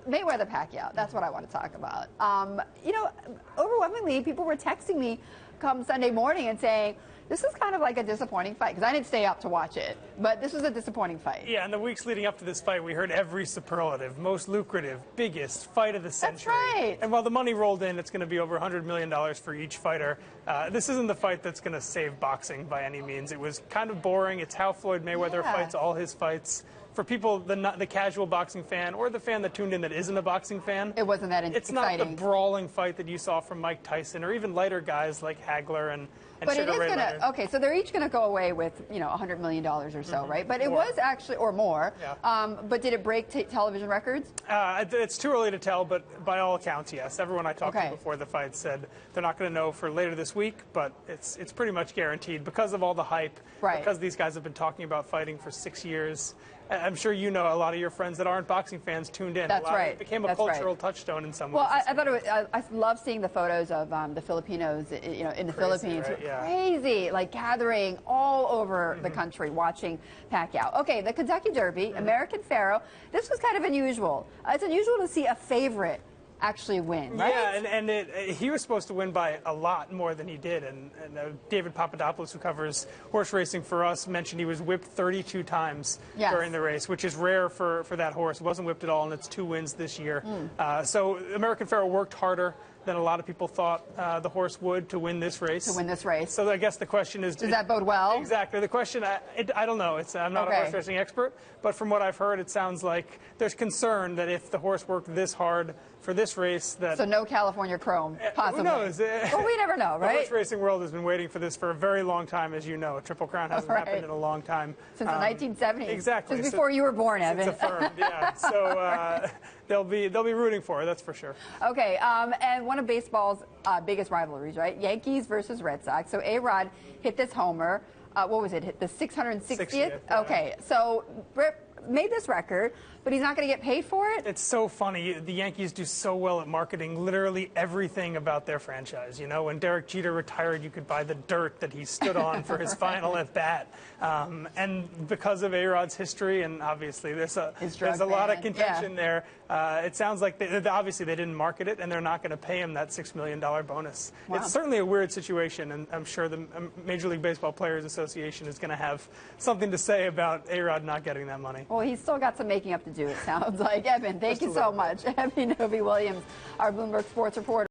Mayweather Pacquiao, that's what I want to talk about. Overwhelmingly, people were texting me come Sunday morning and saying, this is kind of like a disappointing fight, because I didn't stay up to watch it, but this was a disappointing fight. Yeah, in the weeks leading up to this fight, we heard every superlative, most lucrative, biggest fight of the century. That's right. And while the money rolled in, it's going to be over $100 million for each fighter. This isn't the fight that's going to save boxing by any means. It was kind of boring. It's how Floyd Mayweather fights all his fights. For people, the casual boxing fan or the fan that tuned in that isn't a boxing fan, it wasn't that It's exciting. Not the brawling fight that you saw from Mike Tyson or even lighter guys like Hagler and but Sugar it is Ray going Leonard. to, okay, so they're each going to go away with, $100 million or so, right? But it was actually, or more. Yeah. But did it break television records? It's too early to tell, but by all accounts, yes. Everyone I talked to before the fight said they're not going to know for later this week, but it's pretty much guaranteed because of all the hype, because these guys have been talking about fighting for 6 years. I'm sure you know a lot of your friends that aren't boxing fans tuned in. That's right. It became a cultural touchstone in some ways. Well, I thought it was, I love seeing the photos of the Filipinos, in the Philippines. Right? Yeah. Crazy, like gathering all over the country watching Pacquiao. Okay, the Kentucky Derby, American Pharaoh. This was kind of unusual. It's unusual to see a favorite actually win, right? Yeah, and he was supposed to win by a lot more than he did. And David Papadopoulos, who covers horse racing for us, mentioned he was whipped 32 times during the race, which is rare for that horse. It wasn't whipped at all, and it's 2 wins this year. So American Pharaoh worked harder than a lot of people thought the horse would to win this race. So I guess the question is... Does that bode well? Exactly. The question, I don't know. I'm not a horse racing expert, but from what I've heard, it sounds like there's concern that if the horse worked this hard for this race that... So no California Chrome, possibly. Who knows? Well, we never know, right? The horse racing world has been waiting for this for a very long time, as you know. A Triple Crown hasn't happened in a long time. Since the 1970s. Exactly. Since before you were born, Eben. It's affirmed, yeah. So they'll be rooting for her, that's for sure. Okay, and one of baseball's biggest rivalries, right? Yankees versus Red Sox. So A-Rod hit this homer. What was it? Hit the 660th? 60th, Okay, so made this record, but he's not going to get paid for it? It's so funny. The Yankees do so well at marketing literally everything about their franchise. You know, when Derek Jeter retired, you could buy the dirt that he stood on for his final at bat. And because of A-Rod's history, and obviously there's a lot of contention there, it sounds like obviously they didn't market it, and they're not going to pay him that $6 million bonus. Wow. It's certainly a weird situation, and I'm sure the Major League Baseball Players Association is going to have something to say about A-Rod not getting that money. Well, he's still got some making up to do, it sounds like. Eben, thank you so much. Eben Novy-Williams, our Bloomberg Sports reporter.